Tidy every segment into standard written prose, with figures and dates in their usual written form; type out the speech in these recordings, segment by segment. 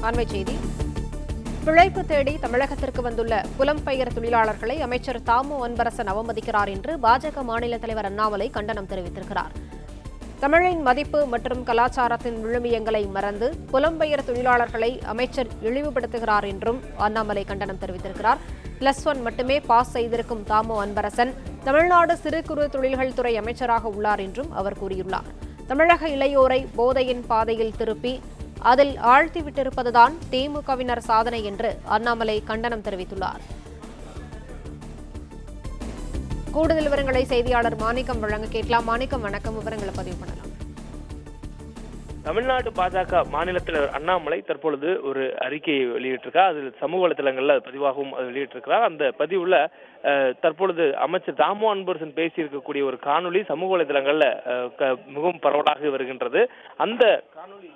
அண்மைச் செய்தி. பிழைப்பு தேடி தமிழகத்திற்கு வந்துள்ள புலம்பெயர் தொழிலாளர்களை அமைச்சர் தாமு அன்பரசன் அவமதிக்கிறார் என்று பாஜக மாநில தலைவர் அண்ணாமலை கண்டனம் தெரிவித்திருக்கிறார். தமிழின் மதிப்பு மற்றும் கலாச்சாரத்தின் விழுமியங்களை மறந்து புலம்பெயர் தொழிலாளர்களை அமைச்சர் இழிவுபடுத்துகிறார் என்றும் அண்ணாமலை கண்டனம் தெரிவித்திருக்கிறார். +1 மட்டுமே பாஸ் செய்திருக்கும் தாமு அன்பரசன் தமிழ்நாடு சிறு குறு தொழில்கள் துறை அமைச்சராக உள்ளார் என்றும் அவர் கூறியுள்ளார். தமிழக இளையோரை போதையின் பாதையில் திருப்பி அதில் ஆழ்த்திவிட்டிருப்பதுதான் திமுகவினர் சாதனை என்று அண்ணாமலை கண்டனம் தெரிவித்துள்ளார். கூடுதல் விவரங்களை செய்தியாளர் மாணிக்கம் வழங்க கேட்கலாம். மாணிக்கம், வணக்கம். விவரங்களை பதிவு பண்ணலாம். தமிழ்நாடு பாஜக மாநில தலைவர் அண்ணாமலை தற்பொழுது ஒரு அறிக்கையை வெளியிட்டிருக்கார். அதில் சமூக வலைதளங்கள்ல பதிவாகவும் வெளியிட்டிருக்கிறார். அந்த பதிவுல தற்பொழுது அமைச்சர் தாமு அன்பரசன் பேசியிருக்கக்கூடிய ஒரு காணொலி சமூக வலைதளங்கள்ல மிகவும் பரவலாக வருகின்றது. அந்த காணொலி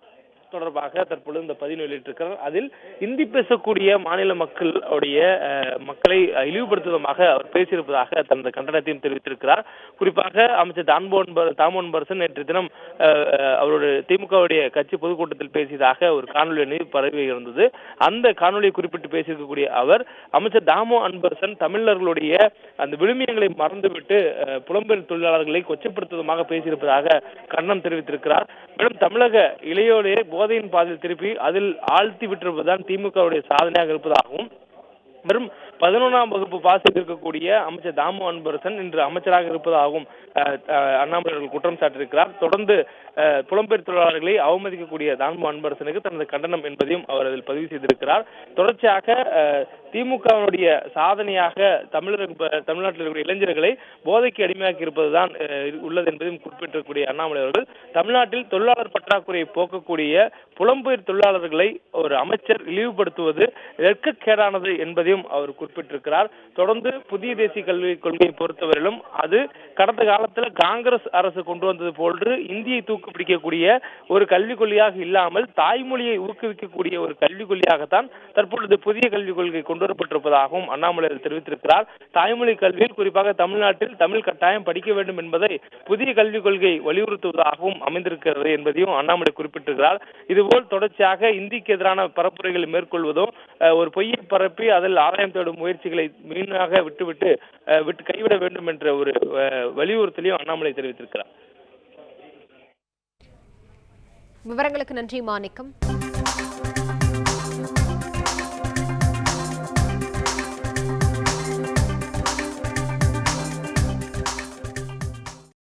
தொடர்பாக தற்பொழுது இந்த பதிவு வெளியிட்டிருக்கிறார். அதில் இந்தி பேசக்கூடிய மாநில மக்களை இழிவுபடுத்துவதாக அவர் பேசியிருப்பதாக தனது கண்டனத்தையும் தெரிவித்திருக்கிறார். குறிப்பாக அமைச்சர் தாமு அன்பரசன் நேற்று தினம் அவருடைய திமுகவுடைய கட்சி பொதுக்கூட்டத்தில் பேசியதாக ஒரு காணொலி பரவி இருந்தது. அந்த காணொலியை குறிப்பிட்டு பேசியிருக்கக்கூடிய அவர் அமைச்சர் தாமு அன்பரசன் தமிழர்களுடைய அந்த விழுமியங்களை மறந்துவிட்டு புலம்பெயர் தொழிலாளர்களை கொச்சப்படுத்துவதாக பேசியிருப்பதாக கண்டனம் தெரிவித்திருக்கிறார். மேலும் தமிழக இளையோரே போதையின் பாதையில் திருப்பி அதில் ஆழ்த்தி விட்டிருப்பதுதான் திமுகவுடைய சாதனையாக இருப்பதாகவும், வெறும் 11ஆம் வகுப்பு பாஸ் இருக்கக்கூடிய அமைச்சர் தாமு அன்பரசன் இன்று அமைச்சராக இருப்பதாகவும் அண்ணாமலை அவர்கள் குற்றம் சாட்டியிருக்கிறார். தொடர்ந்து புலம்பெயர் தொழிலாளர்களை அவமதிக்கக்கூடிய தாமு அன்பரசனுக்கு தனது கண்டனம் என்பதையும் அவர் அதில் பதிவு செய்திருக்கிறார். தொடர்ச்சியாக திமுகவினுடைய சாதனையாக தமிழ்நாட்டில் இருக்கக்கூடிய இளைஞர்களை போதைக்கு அடிமையாக்கி இருப்பதுதான் உள்ளது என்பதையும் குறிப்பிட்டிருக்கக்கூடிய அண்ணாமலை அவர்கள் தமிழ்நாட்டில் தொழிலாளர் பற்றாக்குறையை போக்கக்கூடிய புலம்பெயர் தொழிலாளர்களை ஒரு அமைச்சர் இழிவுபடுத்துவது வெட்கக்கேடானது என்பதையும் அவர் குறிப்பிட்டிருக்கிறார். தொடர்ந்து புதிய தேசிய கல்விக் கொள்கையை பொறுத்தவரையிலும் அது கடந்த காலத்தில் காங்கிரஸ் அரசு கொண்டு வந்தது போன்று இந்தியை தூக்குப்பிடிக்கக்கூடிய ஒரு கல்விக் கொள்கையாக இல்லாமல் தாய்மொழியை ஊக்குவிக்கக்கூடிய ஒரு கல்விக் கொள்கையாகத்தான் தற்பொழுது புதிய கல்விக் கொள்கை கொண்டு வரப்பட்டிருப்பதாகவும் அண்ணாமலை தெரிவித்திருக்கிறார். தாய்மொழி கல்வியில் குறிப்பாக தமிழ்நாட்டில் தமிழ் கட்டாயம் படிக்க வேண்டும் என்பதை புதிய கல்விக் கொள்கை வலியுறுத்துவதாகவும் அமைந்திருக்கிறது என்பதையும் அண்ணாமலை குறிப்பிட்டிருக்கிறார். இதுபோல் தொடர்ச்சியாக இந்திக்கு எதிரான பரப்புரைகளை மேற்கொள்வதும் ஒரு பொய்யை பரப்பி அதில் ஆதாயம் தேடும் முயற்சிகளை மீனாக விட்டு கைவிட வேண்டும் என்ற ஒரு வலியுறுத்தலையும் அண்ணாமலை தெரிவித்திருக்கிறார். விவரங்களுக்கு நன்றி மாணிக்கம்.